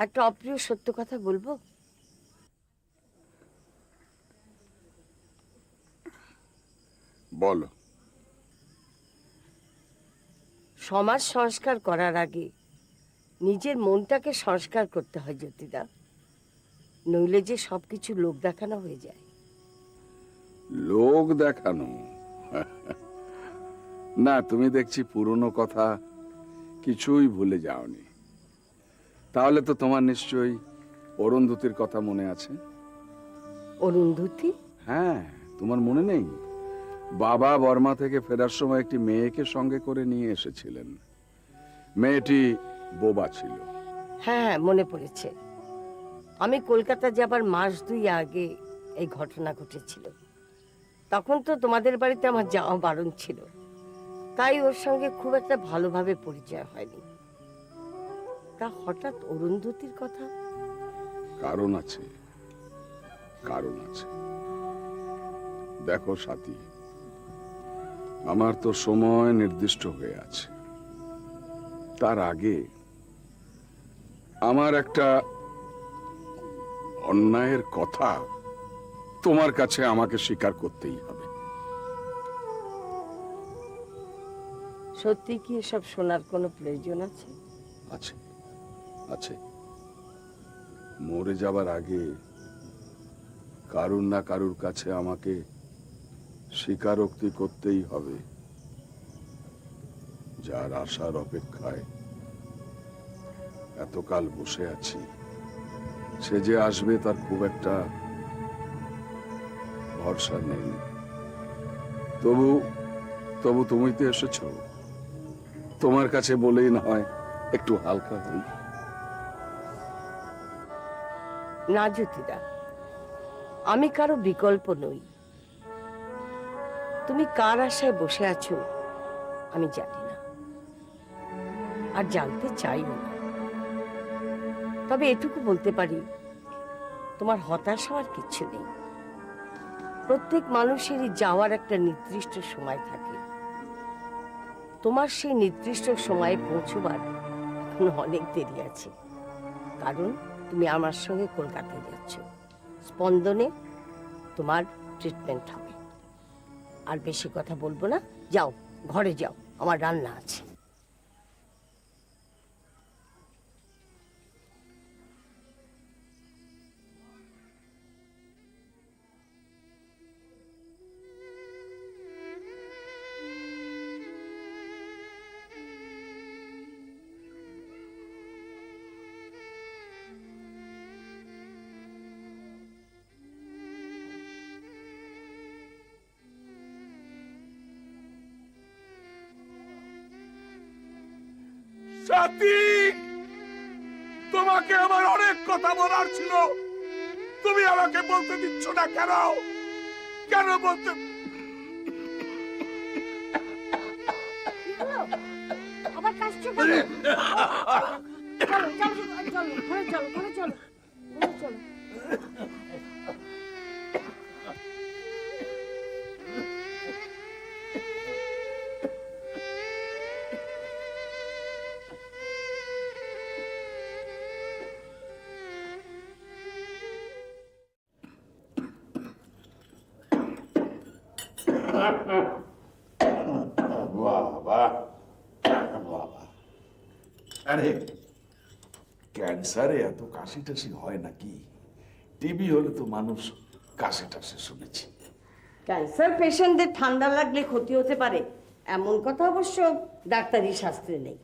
একটা অপ্রিয় সত্য কথা বলবো? বলো। সমাজ সংস্কার করার আগে নিজের মনটাকে সংস্কার করতে হয় জ্যোতিদা, নইলে যে সবকিছু লোক দেখানো হয়ে যায়। লোক দেখানো? না, তুমি দেখছি পুরনো কথা কিছুই ভুলে যাওনি। তাহলে তো তোমার নিশ্চয়ই অরুন্ধতির কথা মনে আছে? অরুন্ধতী? হ্যাঁ, তোমার মনে নেই? বাবা বর্মা থেকে ফেরার সময় একটি মেয়েকে সঙ্গে করে নিয়ে এসেছিলেন। মেয়েটি বোবা ছিল। হ্যাঁ হ্যাঁ, মনে পড়েছে। আমি কলকাতা যাবার মাস 2 আগে এই ঘটনা ঘটেছিল। তখন তো তোমাদের বাড়িতে আমার যাওয়া বারণ ছিল, তাই ওর সঙ্গে খুব একটা ভালোভাবে পরিচয় হয়নি। তা হঠাৎ অরুন্ধতির কথা? কারণ আছে, কারণ আছে। দেখো সাথী, আমার তো সময় নির্দিষ্ট হয়ে আছে। তার আগে আমার একটা অন্যায়ের কথা তোমার কাছে আমাকে স্বীকার করতেই হবে। সত্যি কি এসব শোনার কোনো প্রয়োজন আছে? আছে, আছে। মরে যাবার আগে কারুর না কারুর কাছে আমাকে স্বীকারোক্তি করতেই হবে। যার আশার অপেক্ষায় এতকাল বসে আছি, সে যে আসবে তার খুব একটা ভরসা নেই। তবু তবু তুমি তো এসেছ, তোমার কাছে বলেই না হয় একটু হালকা হই। না জ্যোতিদা, আমি কারো বিকল্প নই। তুমি কার আশায় বসে আছো আমি জানি না, আর জানতে চাইও না। তবে এটুকু বলতে পারি, তোমার হতাশ হওয়ার কিচ্ছু নেই। প্রত্যেক মানুষেরই যাওয়ার একটা নির্দিষ্ট সময় থাকে। তোমার সেই নির্দিষ্ট সময়ে পৌঁছবার এখনো অনেক দেরি আছে, কারণ তুমি আমার সঙ্গে কলকাতায় যাচ্ছ। স্পন্দনে তোমার ট্রিটমেন্ট হবে। আর বেশি কথা বলবো না, যাও ঘরে যাও, আমার রান্না আছে। সাথী, তোমাকে আমার অনেক কথা বলার ছিল, তুমি আমাকে বলতে দিচ্ছ না কেন? কেন বলতে? আবার কাশছো কেন? চলো চলো চলো, ঘরে চলো, ঘরে চলো, ঘরে চলো। বাবা বাবা, আরে ক্যান্সারে এত কাশি টাশি হয় নাকি? টিবি হলে তো মানুষ কাশি টাশি শুনেছি। ক্যান্সার পেশেন্টদের ঠান্ডা লাগলে ক্ষতি হতে পারে এমন কথা অবশ্য ডাক্তারি শাস্ত্রে নেই,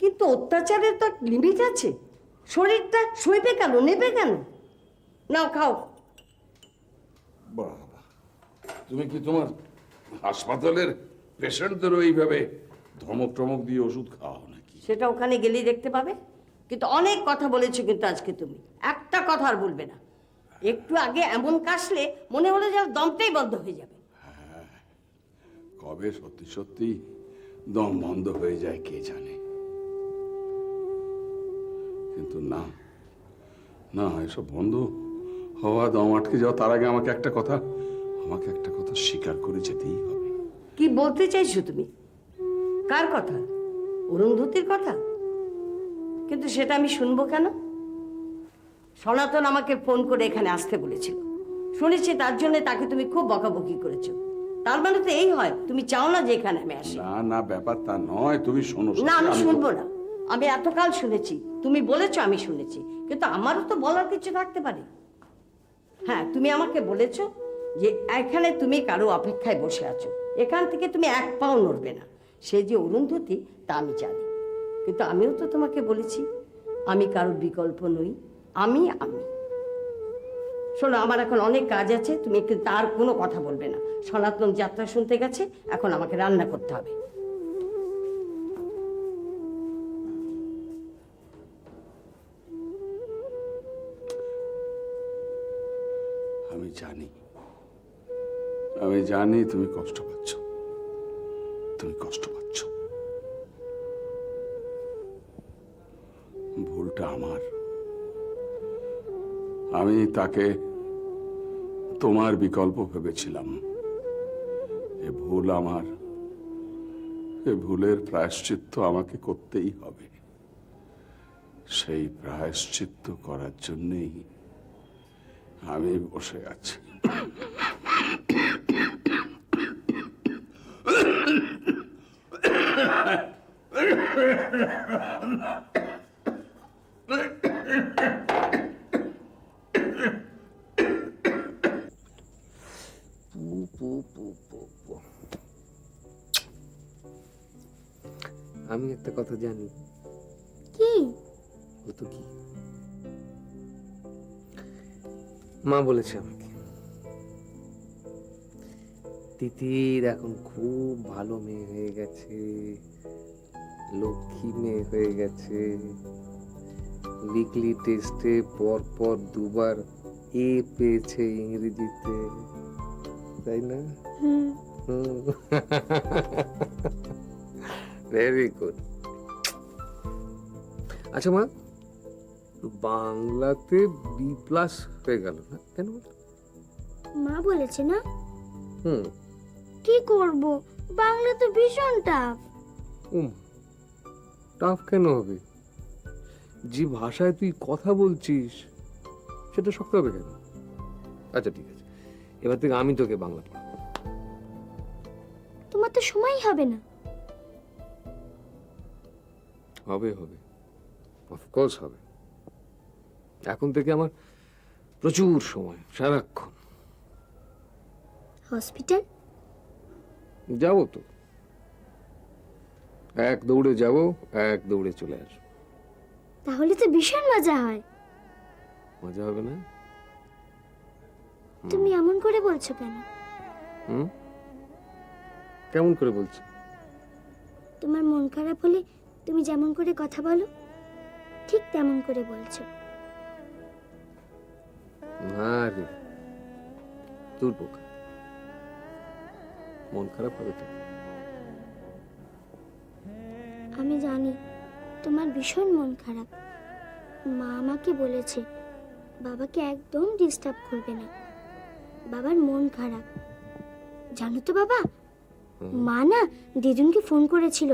কিন্তু অত্যাচারের তো লিমিট আছে। শরীরটা সইবে কেন, নেবে কেন? নাও খাও। বাবা, তুমি কি তোমার হাসপাতালের পেশেন্টদেরও এইভাবে ধমক টমক দিয়ে ওষুধ খাওয়াও নাকি? সেটা ওখানে গেলেই দেখতে পাবে। কিন্তু অনেক কথা বলেছো কিন্তু আজকে তুমি, একটা কথা আর বলবে না। একটু আগে এমন কাশলে মনে হলো যেন দমটাই বন্ধ হয়ে যাবে। কবে সত্যি সত্যি দম বন্ধ হয়ে যায় কে জানে। কিন্তু না না, এসব বন্ধ হওয়া, দম আটকে যাওয়া, তার আগে আমাকে একটা কথা স্বীকার করে যেতেই হবে। কি বলতে চাইছো তুমি? কার কথা? অরুন্ধতির কথা? কিন্তু সেটা আমি শুনবো কেন? সনাতন আমাকে ফোন করে এখানে আসতে বলেছিল, শুনেছি তার জন্য তাকে তুমি খুব বকাবকি করেছো। তার মানে তো এই হয় তুমি চাও না যে এখানে আমি আসি। না না, ব্যাপার তা নয়, তুমি শোনো। না, আমি আমি তো- শুনবো না। আমি এতকাল শুনেছি, তুমি বলেছো আমি শুনেছি, কিন্তু আমারও তো বলার কিছু থাকতে পারে। হ্যাঁ, তুমি আমাকে বলেছো যে এখানে তুমি কারো অপেক্ষায় বসে আছো, এখান থেকে তুমি এক পাও নড়বে না। সে যে অরুন্ধতী তা আমি জানি, কিন্তু আমিও তো তোমাকে বলেছি আমি কারোর বিকল্প নই। আমি আমি শোনো, আমার এখন অনেক কাজ আছে, তুমি কিন্তু তার কোনো কথা বলবে না। সনাতন যাত্রা শুনতে গেছে, এখন আমাকে রান্না করতে হবে। আমি জানি, আমি জানি তুমি কষ্ট পাচ্ছ, তুমি কষ্ট পাচ্ছ। ভুলটা আমার। আমি তাকে তোমার বিকল্প ভেবেছিলাম। এ ভুল আমার, এ ভুলের প্রায়শ্চিত্ত আমাকে করতেই হবে। সেই প্রায়শ্চিত্ত করার জন্যেই আমি বসে আছি। আমি একটা কথা জানি। কি? ও তো কি, মা বলেছে আমাকে তিতির এখন খুব ভালো মেয়ে হয়ে গেছে, লক্ষ্মী মেয়ে হয়ে গেছে, উইকলি টেস্টে পর পর দুবার এ পেয়েছে ইংরেজিতে, তাই না? Very good. আচ্ছা মা, বাংলাতে বি প্লাস হয়ে গেল না কেন? মা বলেছে না? হুম। কি করব, বাংলা তো ভীষণ টাফ। টাফ কেন হবে? যে ভাষায় তুই কথা বলছিস সেটা শক্ত হবে কেন? আচ্ছা ঠিক আছে, এবার থেকে আমি তোকে বাংলা পড়াবো। তোমার তো সময় হবে না। হবে হবে, অফকোর্স হবে। এখন থেকে আমার প্রচুর সময়, সারাক্ষণ। হসপিটাল যাবো তো, এক দৌড়ে যাব, এক দৌড়ে চলে আসবো। তাহলে তো ভীষণ মজা হয়। মজা হবে না? তুমি এমন করে বলছো কেন? হুম, কেমন করে বলছি? তোমার মন খারাপ হলে তুমি যেমন করে কথা বলো ঠিক তেমন করে বলছো। না রে, তোর বোকা, মন খারাপ হবে তো? আমি জানি তোমার ভীষণ মন খারাপ। মা আমাকে বলেছে বাবাকে একদম ডিস্টার্ব করবে না, বাবার মন খারাপ। জানো তো বাবা, মা না দিদুনকে ফোন করেছিল,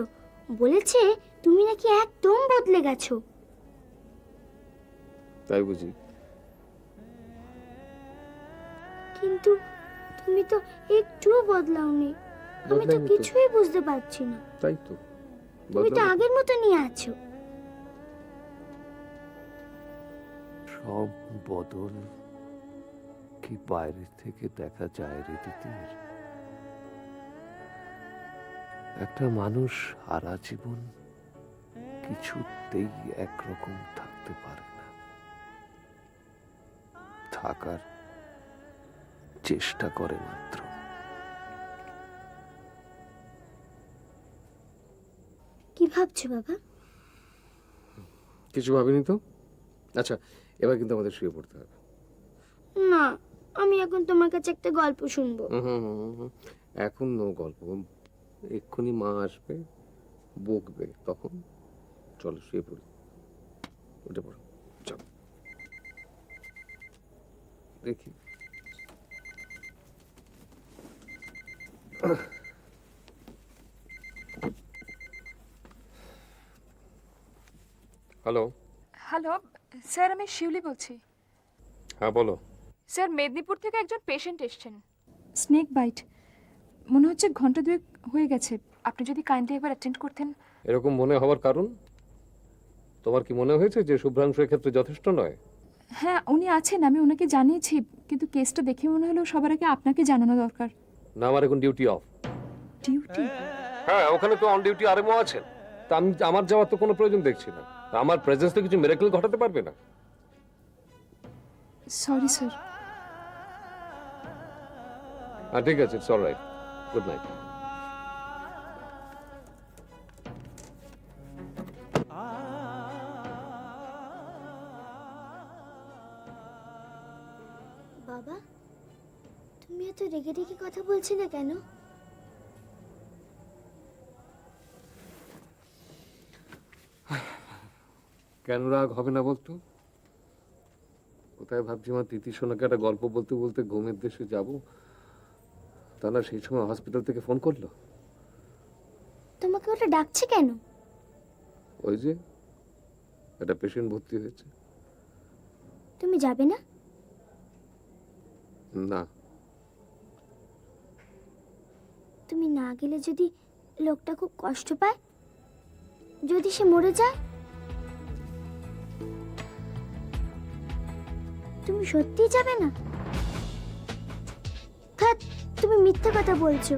বলেছে তুমি নাকি একদম বদলে গেছো। তাই বুঝি? কিন্তু তুমি তো একটুও বদলাওনি। আমি তো বদলাইনি তো। কিছুই বুঝতে পারছি না। তাই তো, তুমি তো আগের মতনই আছো। সব বদল কি বাইরে থেকে দেখা যায় রে তিতির? একটা মানুষ সারা জীবন কিছুতেই একরকম থাকতে পারে না, থাকার চেষ্টা করে মাত্র। কি ভাবছো বাবা? কিছু ভাবিনি তো। আচ্ছা, এবার কিন্তু আমাদের শুয়ে পড়তে হবে। না, আমি এখন তোমার কাছে একটা গল্প শুনবো। এখন নো গল্প, এক্ষুনি মা আসবে, বকবে, তখন চলো শুয়ে পড়ি। উঠে পড়ো, চলো। দেখি হ্যালো। হ্যালো স্যার, আমি শিউলি বলছি। হ্যাঁ বলো। স্যার মেদিনীপুর থেকে একজন পেশেন্ট এসেছেন। স্নেক বাইট মনে হচ্ছে ঘন্টা দুয়েক হয়ে গেছে। আপনি যদি কাইন্ডলি একবার অ্যাটেন্ড করতেন। এরকম মনে হওয়ার কারণ? তোমার কি মনে হয়েছে যে শুভ্রাংশু ক্ষেত্রে যথেষ্ট নয়? হ্যাঁ উনি আছেন, আমি ওনাকে জানিয়েছি, কিন্তু কেসটা দেখে মনে হলো সবার আগে আপনাকে জানানো দরকার। না, আমার এখন ডিউটি অফ। ডিউটি? হ্যাঁ, ওখানে তো অন ডিউটি আরএমও আছেন। তা আমার যাওয়ার তো কোনো প্রয়োজন দেখছি না। আমার প্রেজেন্স তো কিছু মিরাকেল ঘটাতে পারবে না। Sorry sir. হ্যাঁ ঠিক আছে, ইটস অলরাইট। Good night. বাবা, তুমি এত রেগে রেগে কথা বলছি না কেন? কেন রাগ হবে না বলতো? কোথায় ভাবছি আমার তিথি সোনাকে একটা গল্প বলতে বলতে ঘুমের দেশে যাব, তা না সেই সময় হসপিটাল থেকে ফোন করলো। তোমাকে ওটা ডাকছে কেন? ওই যে একটা পেশেন্ট ভর্তি হয়েছে। তুমি যাবে না? না। তুমি না গেলে যদি লোকটা খুব কষ্ট পায়, যদি সে মরে যায়, তুমি সত্যিই যাবে না? ধ্যাৎ, তুমি মিথ্যে কথা বলছো।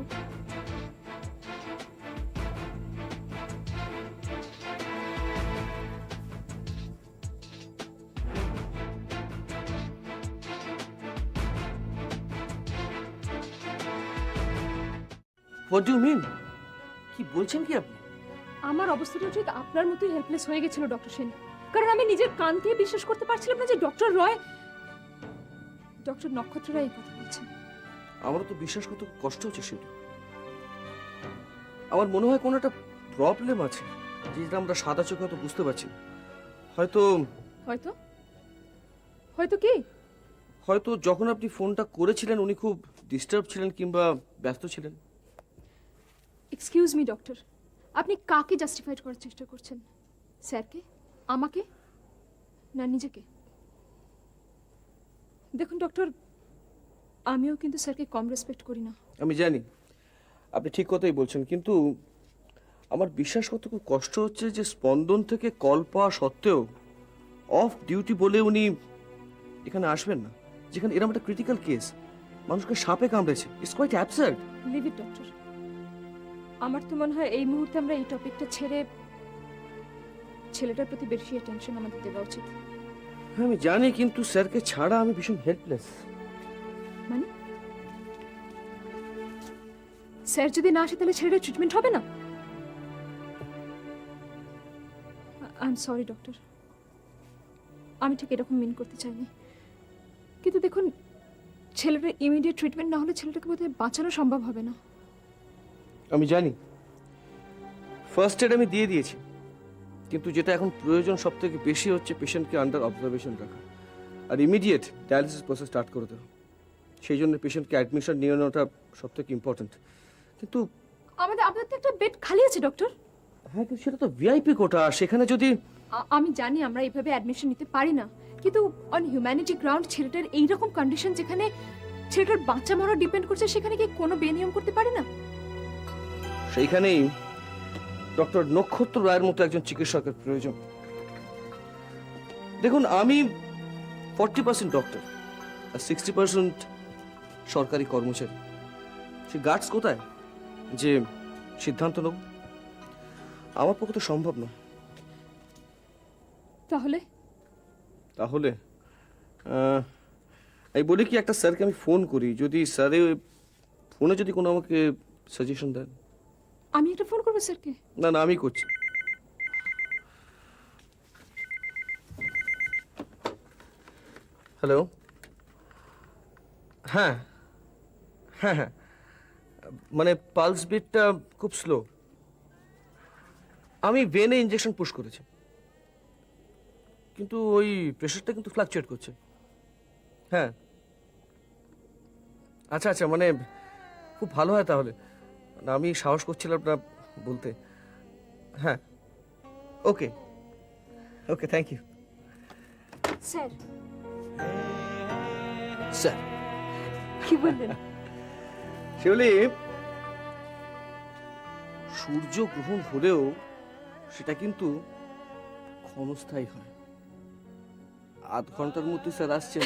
What do mean? কি বলছেন কি আপনি? আমার অবস্থাটা ঠিক আপনার মতোই হেল্পলেস হয়ে গেছিল ডক্টর সেন, কারণ আমি নিজের কান দিয়ে বিশ্বাস করতে পারছিলাম না যে ডক্টর রয়, ডক্টর নক্ষত্র রায় এই কথা বলছেন। আমারও তো বিশ্বাস করতে খুব কষ্ট হচ্ছে সেটা। আমার মনে হয় কোনো একটা প্রবলেম আছে, যেটা আমরা সাদা চোখে হয়তো বুঝতে পারছি না। হয়তো হয়তো হয়তো কি? হয়তো যখন আপনি ফোনটা করেছিলেন উনি খুব ডিস্টার্ব ছিলেন কিংবা ব্যস্ত ছিলেন। এক্সকিউজ মি ডক্টর, আপনি কাকে জাস্টিফাইড করার চেষ্টা করছেন? স্যারকে, আমাকে, না নিজেকে? দেখুন ডক্টর, আমিও কিন্তু স্যারকে কম রেসপেক্ট করি না। আমি জানি আপনি ঠিক কথাই বলছেন, কিন্তু আমার বিশ্বাস করতে খুব কষ্ট হচ্ছে যে স্পন্দন থেকে কল পাওয়া সত্ত্বেও অফ ডিউটি বলে উনি এখানে আসবেন না, যেখানে এরকম একটা ক্রিটিক্যাল কেস, মানুষকে সাপে কামড়েছে। It's quite absurd. Leave it doctor. আমার তো মনে হয় এই মুহূর্তে আমরা এই টপিকটা ছেড়ে ছেলেটার প্রতি বেশি অ্যাটেনশন আমাদের দেওয়া উচিত। হ্যাঁ আমি জানি, কিন্তু স্যারকে ছাড়া আমি ভীষণ হেল্পলেস। মানে স্যার যদি না আসে তাহলে ছেলেটার ট্রিটমেন্ট হবে না? আই এম সরি ডক্টর, আমি ঠিক এরকম মিন করতে চাইনি, কিন্তু দেখুন ছেলেটার ইমিডিয়েট ট্রিটমেন্ট না হলে ছেলেটাকে বোধহয় বাঁচানো সম্ভব হবে না। আমি জানি ফার্স্ট এড আমি দিয়ে দিয়েছি, কিন্তু যেটা এখন প্রয়োজন সব থেকে বেশি হচ্ছে পেশেন্টকে আন্ডার অবজারভেশন রাখা আর ইমিডিয়েট ডায়ালিসিস প্রসেস স্টার্ট করে দেওয়া। সেই জন্য পেশেন্টকে অ্যাডমিশন নিয়ে নেওয়াটা সব থেকে ইম্পর্টেন্ট। কিন্তু আপনাদের তো একটা বেড খালি আছে ডক্টর। হ্যাঁ, কিন্তু সেটা তো ভিআইপি কোটা, সেখানে যদি আমি জানি আমরা এইভাবে অ্যাডমিশন নিতে পারি না, কিন্তু অন হিউম্যানিটি গ্রাউন্ড ছেলেটার এইরকম কন্ডিশন যেখানে ছেলেটার বাচ্চা মরা ডিপেন্ড করছে, সেখানে কি কোনো বেনিয়ম করতে পারে না? সেইখানেই ডক্টর নক্ষত্র রায়ের মতো একজন চিকিৎসকের প্রয়োজন। দেখুন, আমি 40% ডক্টর আর 60% সরকারি কর্মচারী। সে গার্ডস কোথায় যে সিদ্ধান্ত নেব? আমার পক্ষে তো সম্ভব নয়। তাহলে তাহলে আমি বলি কি, একটা স্যারকে আমি ফোন করি, যদি স্যারে ফোনে যদি কোনো আমাকে সাজেশন দেন। আমি একটা ফোন করবো স্যারকে? না না, আমি করছি। হ্যালো। হ্যাঁ হ্যাঁ হ্যাঁ, মানে পালস বিটটা খুব স্লো। আমি ভেনে ইনজেকশন পুশ করেছি, কিন্তু ওই প্রেশারটা কিন্তু ফ্লাকচুয়েট করছে। হ্যাঁ আচ্ছা আচ্ছা, মানে খুব ভালো হয় তাহলে। না, আমি সাহস করছিলাম না বলতে। হ্যাঁ, ওকে ওকে, থ্যাংক ইউ। স্যার স্যার কি বললেন? শিউলি, সূর্য গ্রহণ হলেও সেটা কিন্তু ক্ষণস্থায়ী হয়। আধ ঘন্টার মধ্যে স্যার আসছেন।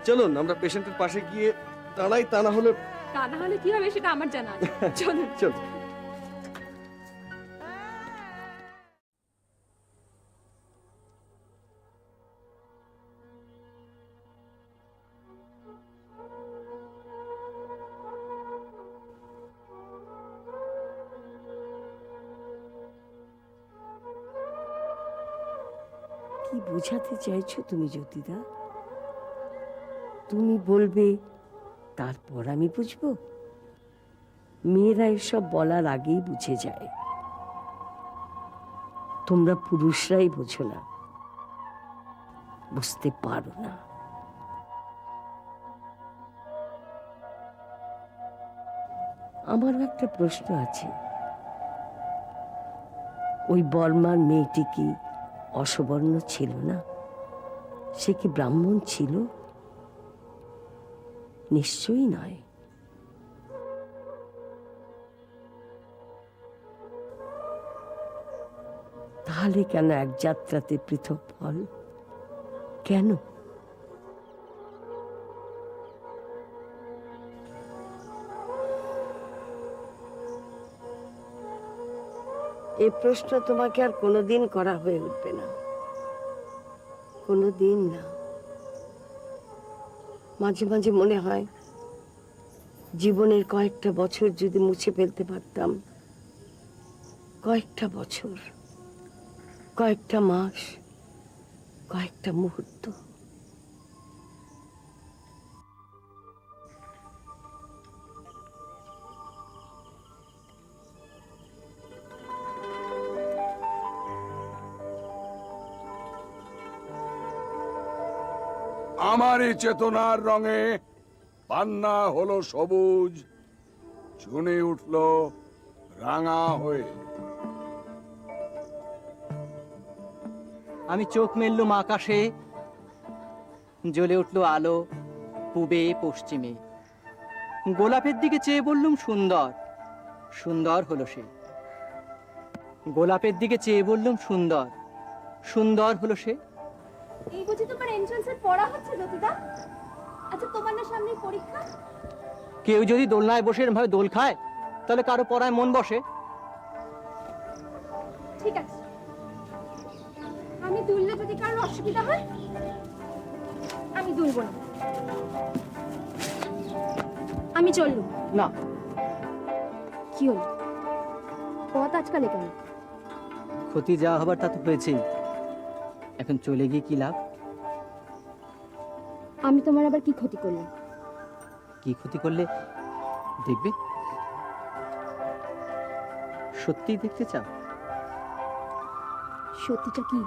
চলুন আমরা পেশেন্টের পাশে গিয়ে দাঁড়াই, তা না হলে তা না হলে কি হবে সেটা আমার জানা আছে। চলুন। চলুন। কি বোঝাতে চাইছো তুমি জ্যোতিদা? তুমি বলবে তারপর আমি বুঝবো? মেয়েরা এসব বলার আগেই বুঝে যায়। তোমরা পুরুষরাই বোঝো না, বুঝতে পারো না। আমারও একটা প্রশ্ন আছে, ওই বর্মার মেয়েটি কি অসবর্ণ ছিল না? সে কি ব্রাহ্মণ ছিল? নিশ্চয়ই নয়। তাহলে কেন এক যাত্রাতে পৃথক ফল? কেন? এই প্রশ্ন তোমাকে আর কোনোদিন করা হয়ে উঠবে না, কোনোদিন না। মাঝে মাঝে মনে হয় জীবনের কয়েকটা বছর যদি মুছে ফেলতে পারতাম, কয়েকটা বছর, কয়েকটা মাস, কয়েকটা মুহূর্ত। আমারই চেতনার রঙে পান্না হলো সবুজ, চুনে উঠল রাঙা হয়ে। আমি চোখ মেললুম আকাশে, জ্বলে উঠল আলো পূবে পশ্চিমে। গোলাপের দিকে চেয়ে বললুম সুন্দর, সুন্দর হলো সে। গোলাপের দিকে চেয়ে বললুম সুন্দর, সুন্দর হলো সে। এই বুঝি তোমার এন্ট্রান্সের পড়া হচ্ছে জ্যোতিদা? আচ্ছা তোমার না সামনে পরীক্ষা? কেউ যদি দোলনায় বসে এরম ভাবে দোল খায়, তাহলে কারো পড়ায় মন বসে? ঠিক আছে, আমি দুললে যদি কারোর অসুবিধা হয় আমি দুলব না। আমি চললুম। না। কি হলো? পথ আজকাল কেন? ক্ষতি যা হবার তা তো হয়েছেই, এখন চলে গিয়ে কি লাভ? আমি তোমার আবার কি ক্ষতি করলাম? কি ক্ষতি করলে দেখবে? সত্যিই দেখতে চাও? সত্যিটা কি?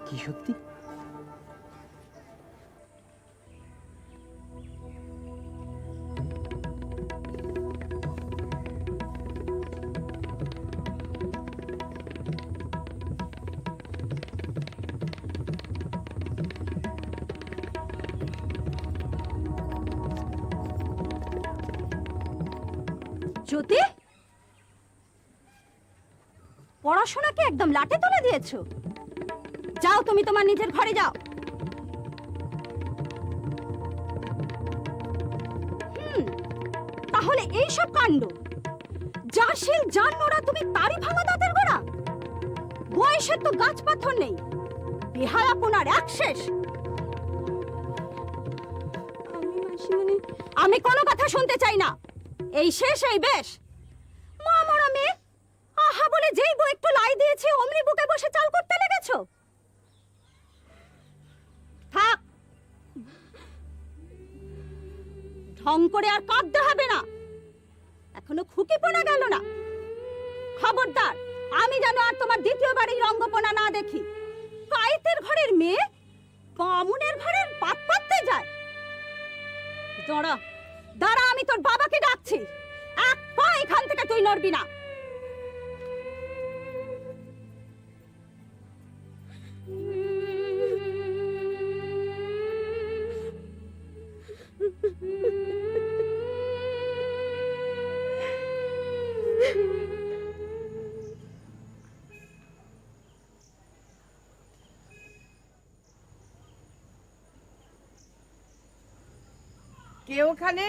কি সত্যি? জ্যোতি, পড়াশোনাকে একদম লাটে তুলে দিয়েছো। যাও তুমি তোমার নিজের ঘরে যাও। তাহলে এই সব কাণ্ড, যার শিল যার নোড়া, তুমি তারই ভাঙা দাঁতের গোড়া। বয়সের তো গাছ পাথর নেই, বেহায়াপনার এক শেষ। আমি কোনো কথা শুনতে চাই না। এই শেষ, এই বেশ। মা মরা মেয়ে, আহা বলে যেই বউ একটু লাই দিয়েছে অমনি বুকে বসে চাল করতে লেগেছো। থাক, ঢং করে আর কাঁদতে হবে না। এখনো খুকিপনা গেল না। খবরদার, আমি যেন আর তোমার দ্বিতীয়বার এই রঙ্গপনা না দেখি। কায়েতের ঘরের মেয়ে বামুনের ঘরের পাত পাততে যায়। দাঁড়া দাঁড়া, আমি তোর বাবাকে ডাকছি। এক পা এখান থেকে তুই নড়বি না। কে ওখানে?